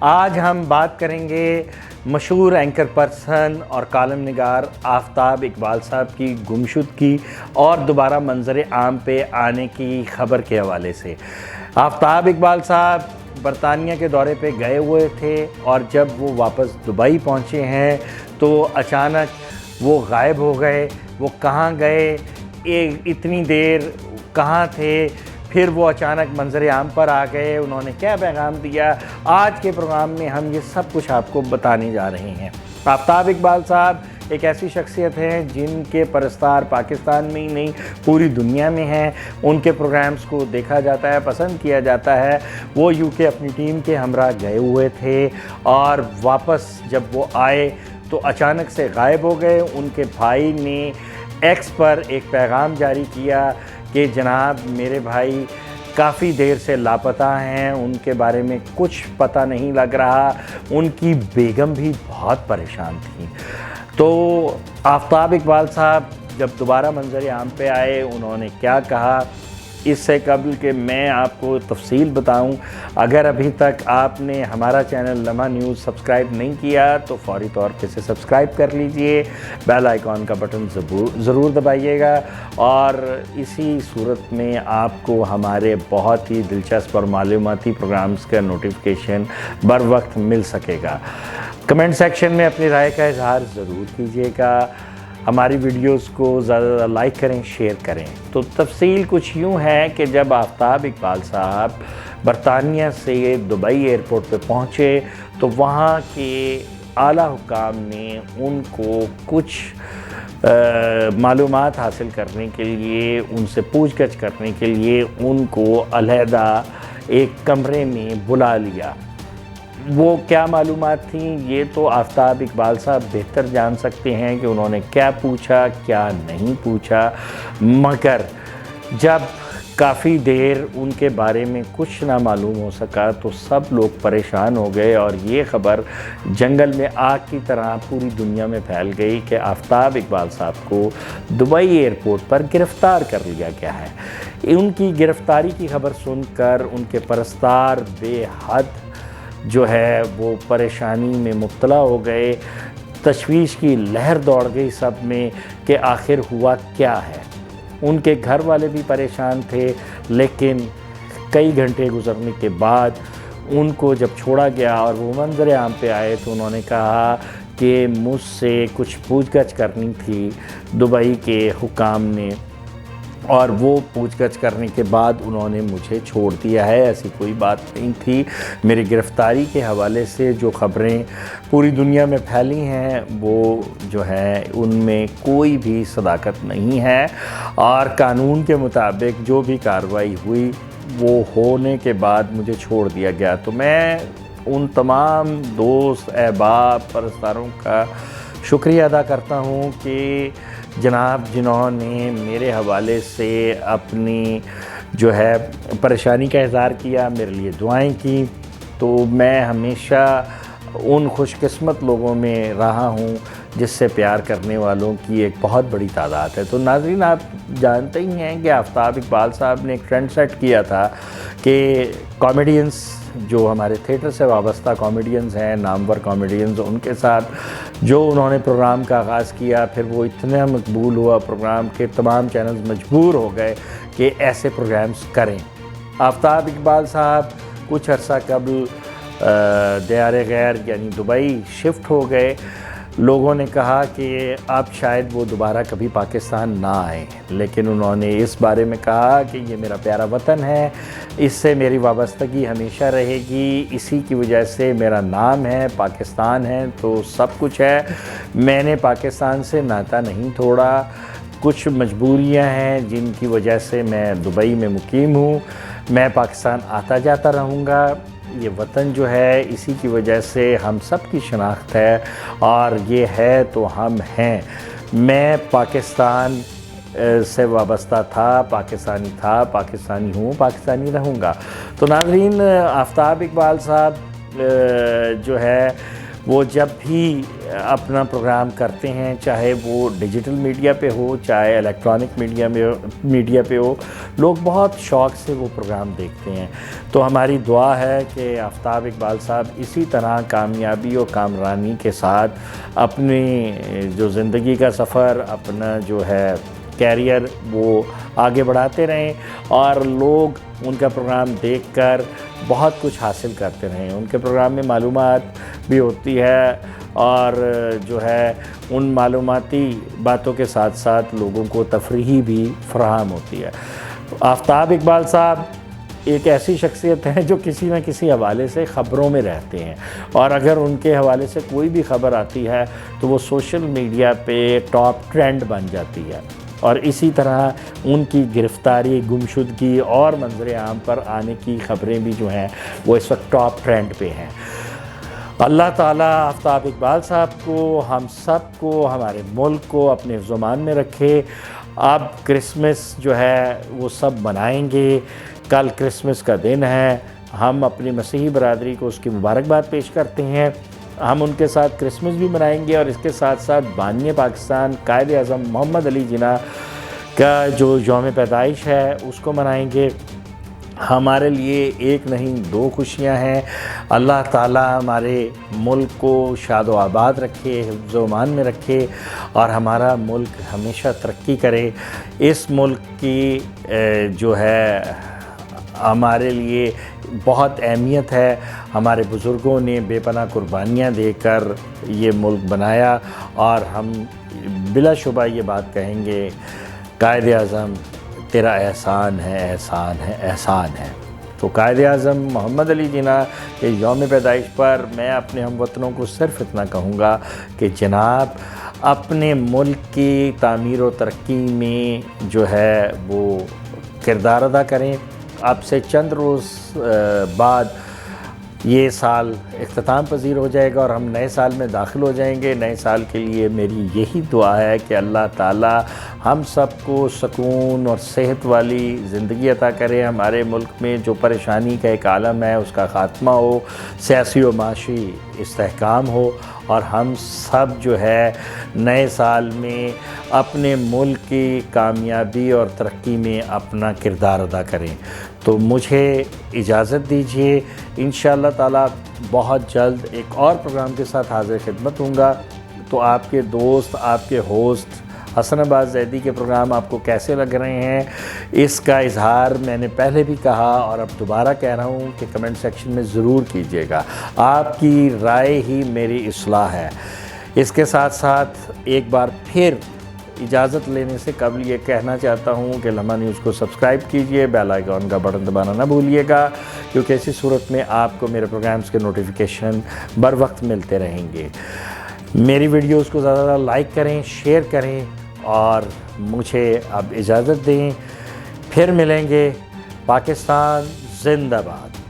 آج ہم بات کریں گے مشہور اینکر پرسن اور کالم نگار آفتاب اقبال صاحب کی گمشدگی اور دوبارہ منظر عام پہ آنے کی خبر کے حوالے سے۔ آفتاب اقبال صاحب برطانیہ کے دورے پہ گئے ہوئے تھے اور جب وہ واپس دبئی پہنچے ہیں تو اچانک وہ غائب ہو گئے۔ وہ کہاں گئے، اتنی دیر کہاں تھے، پھر وہ اچانک منظر عام پر آ گئے، انہوں نے کیا پیغام دیا، آج کے پروگرام میں ہم یہ سب کچھ آپ کو بتانے جا رہے ہیں۔ آفتاب اقبال صاحب ایک ایسی شخصیت ہیں جن کے پرستار پاکستان میں ہی نہیں پوری دنیا میں ہیں۔ ان کے پروگرامز کو دیکھا جاتا ہے، پسند کیا جاتا ہے۔ وہ یو کے اپنی ٹیم کے ہمراہ گئے ہوئے تھے اور واپس جب وہ آئے تو اچانک سے غائب ہو گئے۔ ان کے بھائی نے ایکس پر ایک پیغام جاری کیا کہ جناب میرے بھائی کافی دیر سے لاپتہ ہیں، ان کے بارے میں کچھ پتہ نہیں لگ رہا۔ ان کی بیگم بھی بہت پریشان تھیں۔ تو آفتاب اقبال صاحب جب دوبارہ منظر عام پہ آئے، انہوں نے کیا کہا، اس سے قبل کہ میں آپ کو تفصیل بتاؤں، اگر ابھی تک آپ نے ہمارا چینل لمحہ نیوز سبسکرائب نہیں کیا تو فوری طور پہ سے سبسکرائب کر لیجئے، بیل آئیکن کا بٹن ضرور دبائیے گا، اور اسی صورت میں آپ کو ہمارے بہت ہی دلچسپ اور معلوماتی پروگرامز کا نوٹیفیکیشن بر وقت مل سکے گا۔ کمنٹ سیکشن میں اپنی رائے کا اظہار ضرور کیجیے گا، ہماری ویڈیوز کو زیادہ زیادہ لائک کریں، شیئر کریں۔ تو تفصیل کچھ یوں ہے کہ جب آفتاب اقبال صاحب برطانیہ سے دبئی ایئرپورٹ پہ پہنچے تو وہاں کے اعلیٰ حکام نے ان کو کچھ معلومات حاصل کرنے کے لیے، ان سے پوچھ گچھ کرنے کے لیے ان کو علیحدہ ایک کمرے میں بلا لیا۔ وہ کیا معلومات تھیں یہ تو آفتاب اقبال صاحب بہتر جان سکتے ہیں کہ انہوں نے کیا پوچھا کیا نہیں پوچھا، مگر جب کافی دیر ان کے بارے میں کچھ نہ معلوم ہو سکا تو سب لوگ پریشان ہو گئے اور یہ خبر جنگل میں آگ کی طرح پوری دنیا میں پھیل گئی کہ آفتاب اقبال صاحب کو دبئی ایئرپورٹ پر گرفتار کر لیا گیا ہے۔ ان کی گرفتاری کی خبر سن کر ان کے پرستار بے حد جو ہے وہ پریشانی میں مبتلا ہو گئے، تشویش کی لہر دوڑ گئی سب میں کہ آخر ہوا کیا ہے۔ ان کے گھر والے بھی پریشان تھے، لیکن کئی گھنٹے گزرنے کے بعد ان کو جب چھوڑا گیا اور وہ منظر عام پہ آئے تو انہوں نے کہا کہ مجھ سے کچھ پوچھ گچھ کرنی تھی دبئی کے حکام نے، اور وہ پوچھ گچھ کرنے کے بعد انہوں نے مجھے چھوڑ دیا ہے، ایسی کوئی بات نہیں تھی۔ میری گرفتاری کے حوالے سے جو خبریں پوری دنیا میں پھیلی ہیں وہ جو ہے ان میں کوئی بھی صداقت نہیں ہے، اور قانون کے مطابق جو بھی کارروائی ہوئی وہ ہونے کے بعد مجھے چھوڑ دیا گیا۔ تو میں ان تمام دوست، احباب، پرستاروں کا شکریہ ادا کرتا ہوں کہ جناب جنہوں نے میرے حوالے سے اپنی جو ہے پریشانی کا اظہار کیا، میرے لیے دعائیں کی، تو میں ہمیشہ ان خوش قسمت لوگوں میں رہا ہوں جس سے پیار کرنے والوں کی ایک بہت بڑی تعداد ہے۔ تو ناظرین، آپ جانتے ہی ہیں کہ آفتاب اقبال صاحب نے ایک ٹرینڈ سیٹ کیا تھا کہ کامیڈینز جو ہمارے تھیٹر سے وابستہ کامیڈینز ہیں، نامور کامیڈینز، ان کے ساتھ جو انہوں نے پروگرام کا آغاز کیا، پھر وہ اتنا مقبول ہوا پروگرام کہ تمام چینلز مجبور ہو گئے کہ ایسے پروگرامز کریں۔ آفتاب اقبال صاحب کچھ عرصہ قبل دیار غیر یعنی دبئی شفٹ ہو گئے۔ لوگوں نے کہا کہ اب شاید وہ دوبارہ کبھی پاکستان نہ آئیں، لیکن انہوں نے اس بارے میں کہا کہ یہ میرا پیارا وطن ہے، اس سے میری وابستگی ہمیشہ رہے گی، اسی کی وجہ سے میرا نام ہے، پاکستان ہے تو سب کچھ ہے، میں نے پاکستان سے ناطہ نہیں توڑا، کچھ مجبوریاں ہیں جن کی وجہ سے میں دبئی میں مقیم ہوں، میں پاکستان آتا جاتا رہوں گا، یہ وطن جو ہے اسی کی وجہ سے ہم سب کی شناخت ہے، اور یہ ہے تو ہم ہیں، میں پاکستان سے وابستہ تھا، پاکستانی ہوں، پاکستانی رہوں گا۔ تو ناظرین، آفتاب اقبال صاحب جو ہے وہ جب بھی اپنا پروگرام کرتے ہیں، چاہے وہ ڈیجیٹل میڈیا پہ ہو چاہے الیکٹرانک میڈیا پہ ہو، لوگ بہت شوق سے وہ پروگرام دیکھتے ہیں۔ تو ہماری دعا ہے کہ آفتاب اقبال صاحب اسی طرح کامیابی اور کامرانی کے ساتھ اپنی جو زندگی کا سفر، اپنا جو ہے کیریئر، وہ آگے بڑھاتے رہیں اور لوگ ان کا پروگرام دیکھ کر بہت کچھ حاصل کرتے رہیں۔ ان کے پروگرام میں معلومات بھی ہوتی ہے اور جو ہے ان معلوماتی باتوں کے ساتھ ساتھ لوگوں کو تفریحی بھی فراہم ہوتی ہے۔ آفتاب اقبال صاحب ایک ایسی شخصیت ہیں جو کسی نہ کسی حوالے سے خبروں میں رہتے ہیں، اور اگر ان کے حوالے سے کوئی بھی خبر آتی ہے تو وہ سوشل میڈیا پہ ٹاپ ٹرینڈ بن جاتی ہے، اور اسی طرح ان کی گرفتاری، گمشدگی اور منظر عام پر آنے کی خبریں بھی جو ہیں وہ اس وقت ٹاپ ٹرینڈ پہ ہیں۔ اللہ تعالیٰ آفتاب اقبال صاحب کو، ہم سب کو، ہمارے ملک کو اپنے حفظ و امان میں رکھے۔ اب کرسمس جو ہے وہ سب منائیں گے، کل کرسمس کا دن ہے، ہم اپنی مسیحی برادری کو اس کی مبارکباد پیش کرتے ہیں۔ ہم ان کے ساتھ کرسمس بھی منائیں گے اور اس کے ساتھ ساتھ بانی پاکستان قائد اعظم محمد علی جناح کا جو یوم پیدائش ہے اس کو منائیں گے۔ ہمارے لیے ایک نہیں دو خوشیاں ہیں۔ اللہ تعالیٰ ہمارے ملک کو شاد و آباد رکھے، حفظ و امان میں رکھے اور ہمارا ملک ہمیشہ ترقی کرے۔ اس ملک کی جو ہے ہمارے لیے بہت اہمیت ہے۔ ہمارے بزرگوں نے بے پناہ قربانیاں دے کر یہ ملک بنایا، اور ہم بلا شبہ یہ بات کہیں گے، قائد اعظم تیرا احسان ہے، احسان ہے، احسان ہے۔ تو قائد اعظم محمد علی جناح کے یوم پیدائش پر میں اپنے ہم وطنوں کو صرف اتنا کہوں گا کہ جناب اپنے ملک کی تعمیر و ترقی میں جو ہے وہ کردار ادا کریں۔ اب سے چند روز بعد یہ سال اختتام پذیر ہو جائے گا اور ہم نئے سال میں داخل ہو جائیں گے۔ نئے سال کے لیے میری یہی دعا ہے کہ اللہ تعالیٰ ہم سب کو سکون اور صحت والی زندگی عطا کرے، ہمارے ملک میں جو پریشانی کا ایک عالم ہے اس کا خاتمہ ہو، سیاسی و معاشی استحکام ہو، اور ہم سب جو ہے نئے سال میں اپنے ملک کی کامیابی اور ترقی میں اپنا کردار ادا کریں۔ تو مجھے اجازت دیجیے، انشاءاللہ تعالیٰ بہت جلد ایک اور پروگرام کے ساتھ حاضر خدمت ہوں گا۔ تو آپ کے دوست، آپ کے ہوسٹ حسن عباس زیدی کے پروگرام آپ کو کیسے لگ رہے ہیں، اس کا اظہار میں نے پہلے بھی کہا اور اب دوبارہ کہہ رہا ہوں کہ کمنٹ سیکشن میں ضرور کیجیے گا۔ آپ کی رائے ہی میری اصلاح ہے۔ اس کے ساتھ ساتھ ایک بار پھر اجازت لینے سے قبل یہ کہنا چاہتا ہوں کہ لمحہ نیوز کو سبسکرائب کیجئے، بیل آئیکن کا بٹن دبانا نہ بھولیے گا، کیونکہ اسی صورت میں آپ کو میرے پروگرامز کے نوٹیفیکیشن بر وقت ملتے رہیں گے۔ میری ویڈیوز کو زیادہ زیادہ لائک کریں، شیئر کریں اور مجھے اب اجازت دیں۔ پھر ملیں گے۔ پاکستان زندہ باد۔